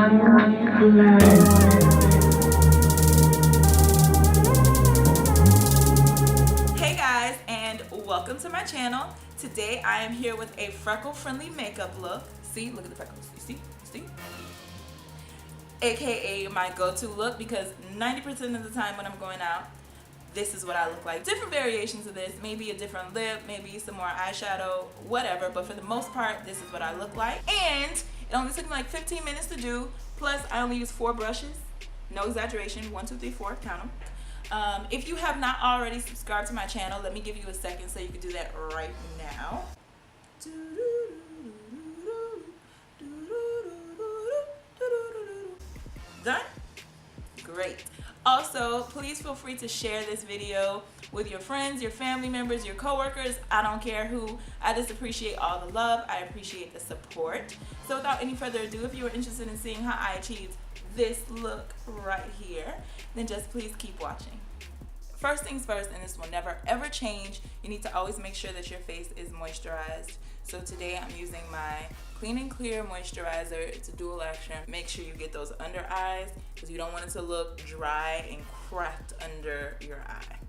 Hey guys, and welcome to my channel. Today I am here with a freckle-friendly makeup look. See, look at the freckles. You see? AKA my go-to look, because 90% of the time when I'm going out, this is what I look like. Different variations of this, maybe a different lip, maybe some more eyeshadow, whatever, but for the most part, this is what I look like. And it only took me like 15 minutes to do, plus I only use 4 brushes. No exaggeration, 1, 2, 3, 4, count them. If you have not already subscribed to my channel, let me give you a second so you can do that right now. Done? Great. Also, please feel free to share this video with your friends, your family members, your coworkers. I don't care who. I just appreciate all the love. I appreciate the support. So without any further ado, if you are interested in seeing how I achieved this look right here, then just please keep watching. First things first, and this will never ever change, you need to always make sure that your face is moisturized. So today I'm using my Clean and Clear moisturizer. It's a dual action. Make sure you get those under eyes, because you don't want it to look dry and cracked under your eye.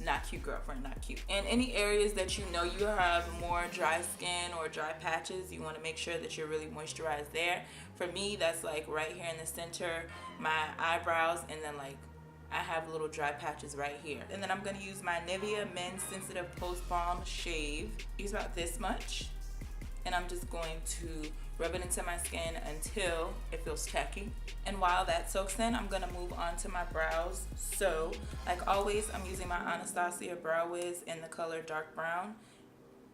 Not cute, girlfriend, not cute. In any areas that you know you have more dry skin or dry patches, you want to make sure that you're really moisturized there. For me, that's like right here in the center, my eyebrows, and then like I have little dry patches right here. And then I'm going to use my Nivea Men Sensitive Post Balm Shave. Use about this much. And I'm just going to rub it into my skin until it feels tacky. And while that soaks in, I'm going to move on to my brows. So, like always, I'm using my Anastasia Brow Wiz in the color dark brown.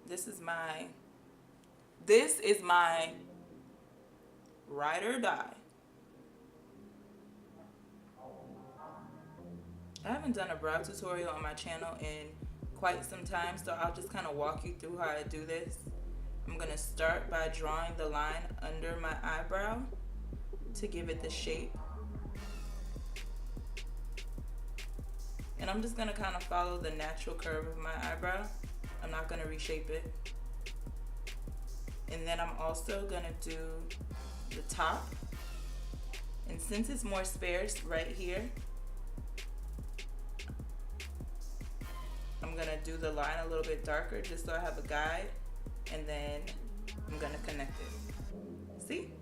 This is my ride or die. I haven't done a brow tutorial on my channel in quite some time, so I'll just kind of walk you through how I do this. I'm going to start by drawing the line under my eyebrow to give it the shape. And I'm just going to kind of follow the natural curve of my eyebrow. I'm not going to reshape it. And then I'm also going to do the top. And since it's more sparse right here, I'm gonna do the line a little bit darker just so I have a guide, and then I'm gonna connect it. See?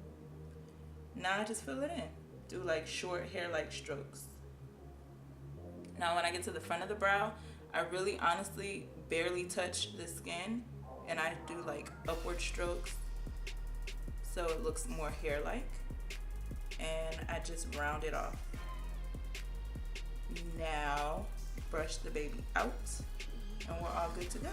Now I just fill it in. Do like short hair-like strokes. Now when I get to the front of the brow, I really honestly barely touch the skin, and I do like upward strokes so it looks more hair-like, and I just round it off. Now brush the baby out, and we're all good to go.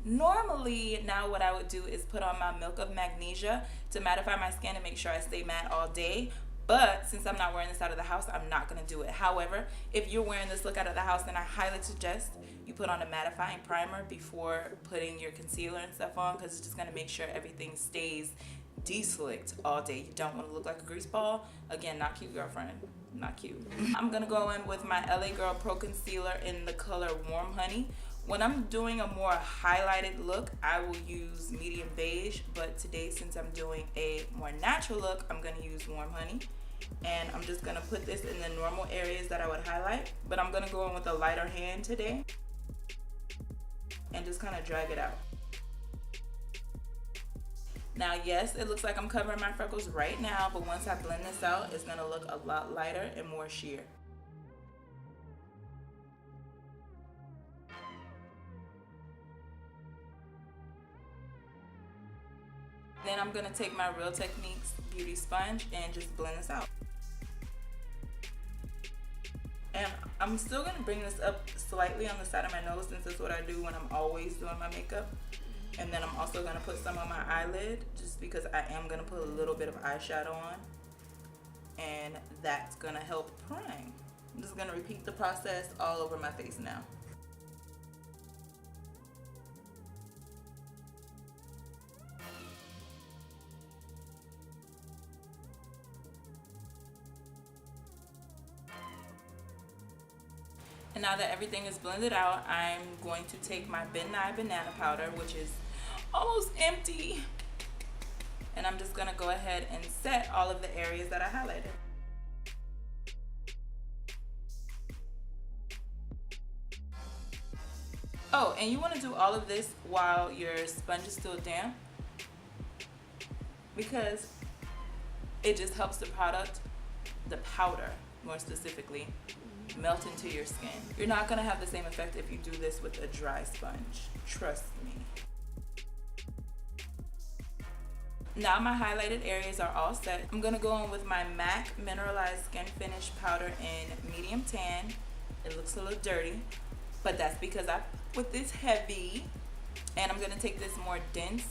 Normally, now what I would do is put on my Milk of Magnesia to mattify my skin and make sure I stay matte all day. But since I'm not wearing this out of the house, I'm not going to do it. However, if you're wearing this look out of the house, then I highly suggest you put on a mattifying primer before putting your concealer and stuff on, because it's just going to make sure everything stays de-slicked all day. You don't want to look like a grease ball. Again, not cute, girlfriend. Not cute. I'm going to go in with my LA Girl Pro Concealer in the color Warm Honey. When I'm doing a more highlighted look, I will use medium beige, but today, since I'm doing a more natural look, I'm going to use Warm Honey. And I'm just going to put this in the normal areas that I would highlight, but I'm going to go in with a lighter hand today and just kind of drag it out. Now, yes, it looks like I'm covering my freckles right now, but once I blend this out, it's going to look a lot lighter and more sheer. Then I'm going to take my Real Techniques Beauty Sponge and just blend this out. And I'm still going to bring this up slightly on the side of my nose, since that's what I do when I'm always doing my makeup. And then I'm also going to put some on my eyelid, just because I am going to put a little bit of eyeshadow on. And that's going to help prime. I'm just going to repeat the process all over my face now. And now that everything is blended out, I'm going to take my Ben Nye banana powder, which is almost empty, And I'm just gonna go ahead and set all of the areas that I highlighted. Oh, and you wanna do all of this while your sponge is still damp, because it just helps the product, the powder more specifically, melt into your skin. You're not gonna have the same effect if you do this with a dry sponge, trust me. Now my highlighted areas are all set. I'm gonna go in with my MAC Mineralized Skin Finish Powder in medium tan. It looks a little dirty, but that's because I put this heavy. And I'm gonna take this more dense,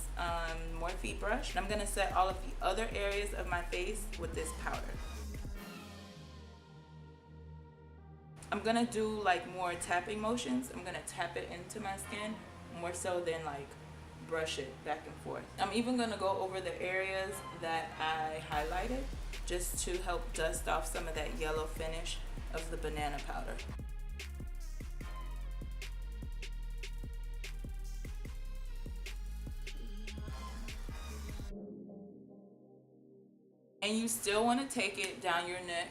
more feet brush. And I'm gonna set all of the other areas of my face with this powder. I'm gonna do like more tapping motions. I'm gonna tap it into my skin more so than like brush it back and forth. I'm even gonna go over the areas that I highlighted just to help dust off some of that yellow finish of the banana powder. And you still want to take it down your neck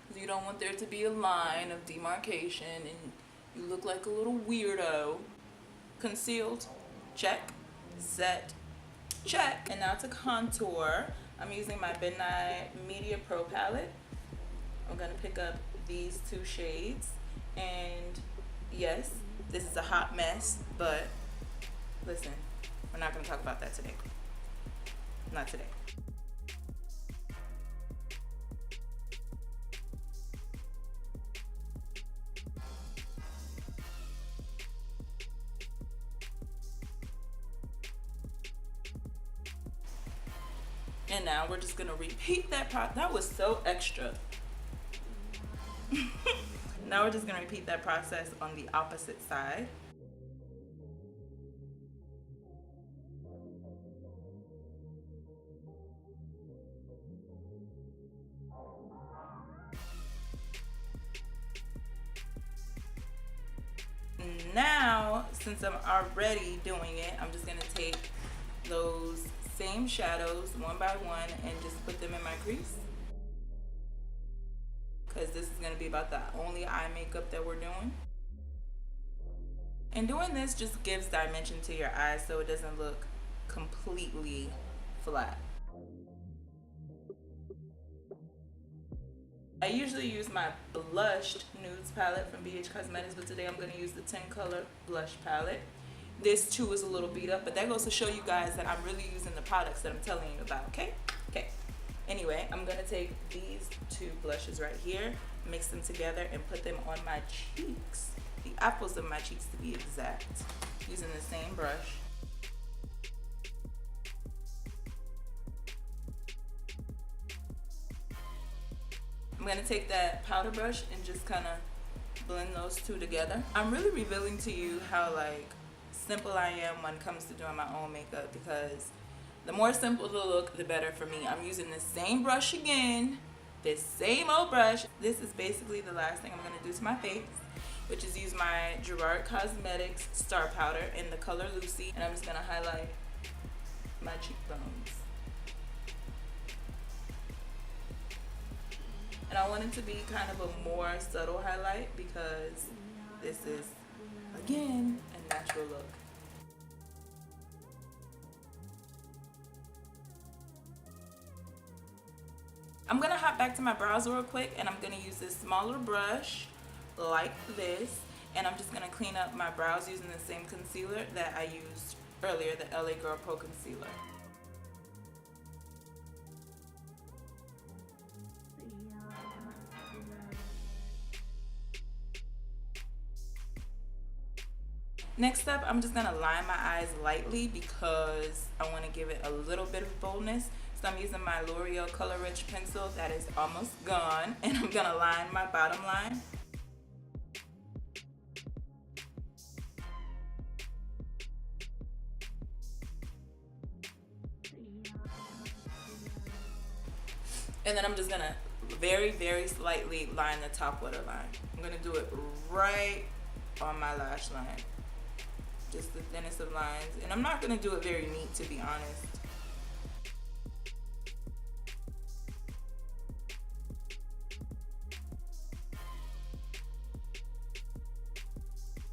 because you don't want there to be a line of demarcation and you look like a little weirdo. Concealed, check. Set, check. And now to contour, I'm using my Midnight Media Pro palette. I'm gonna pick up these two shades, and yes, this is a hot mess, but listen, we're not gonna talk about that today. Not today. And now we're just gonna repeat that that was so extra. Now we're just gonna repeat that process on the opposite side. Now, since I'm already doing it, I'm just gonna take those same shadows one by one and just put them in my crease, because this is going to be about the only eye makeup that we're doing. And doing this just gives dimension to your eyes so it doesn't look completely flat. I usually use my blushed nudes palette from BH Cosmetics, but today I'm going to use the 10 color blush palette. This too is a little beat up, but that goes to show you guys that I'm really using the products that I'm telling you about, okay? Okay. Anyway, I'm gonna take these two blushes right here, mix them together, and put them on my cheeks. The apples of my cheeks to be exact, using the same brush. I'm gonna take that powder brush and just kind of blend those two together. I'm really revealing to you how like simple I am when it comes to doing my own makeup, because the more simple the look, the better for me. I'm using the same brush again, this same old brush. This is basically the last thing I'm going to do to my face, which is use my Gerard Cosmetics Star Powder in the color Lucy, and I'm just going to highlight my cheekbones. And I want it to be kind of a more subtle highlight because this is, again, a natural look. I'm gonna hop back to my brows real quick, and I'm gonna use this smaller brush like this, and I'm just gonna clean up my brows using the same concealer that I used earlier, the LA Girl Pro Concealer. Next up, I'm just gonna line my eyes lightly because I wanna give it a little bit of boldness. So I'm using my L'Oreal Color Rich pencil that is almost gone, and I'm gonna line my bottom line. And then I'm just gonna very, very slightly line the top waterline. I'm gonna do it right on my lash line. Just the thinnest of lines. And I'm not gonna do it very neat, to be honest.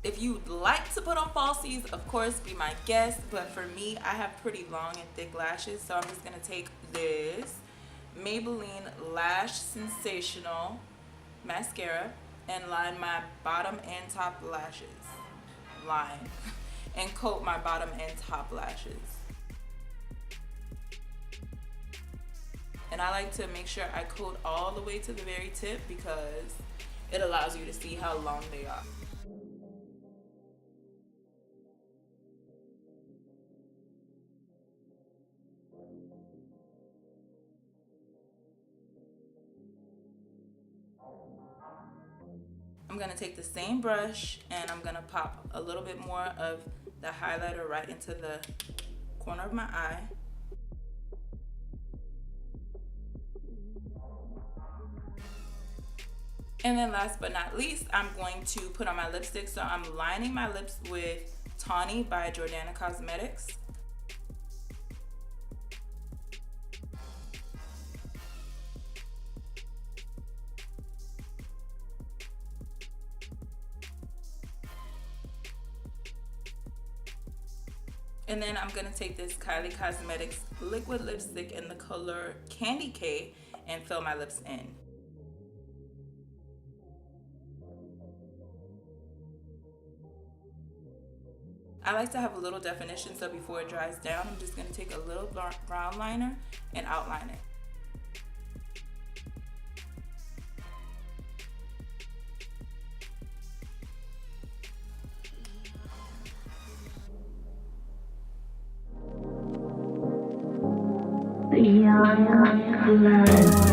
If you'd like to put on falsies, of course, be my guest. But for me, I have pretty long and thick lashes, so I'm just going to take this Maybelline Lash Sensational mascara and line my bottom and top lashes. And coat my bottom and top lashes. And I like to make sure I coat all the way to the very tip because it allows you to see how long they are. I'm gonna take the same brush and I'm gonna pop a little bit more of the highlighter right into the corner of my eye. And then last but not least, I'm going to put on my lipstick. So I'm lining my lips with Tawny by Jordanna Cosmetics. And then I'm gonna take this Kylie Cosmetics liquid lipstick in the color Candy K and fill my lips in. I like to have a little definition, so before it dries down, I'm just gonna take a little brown liner and outline it. Young blood.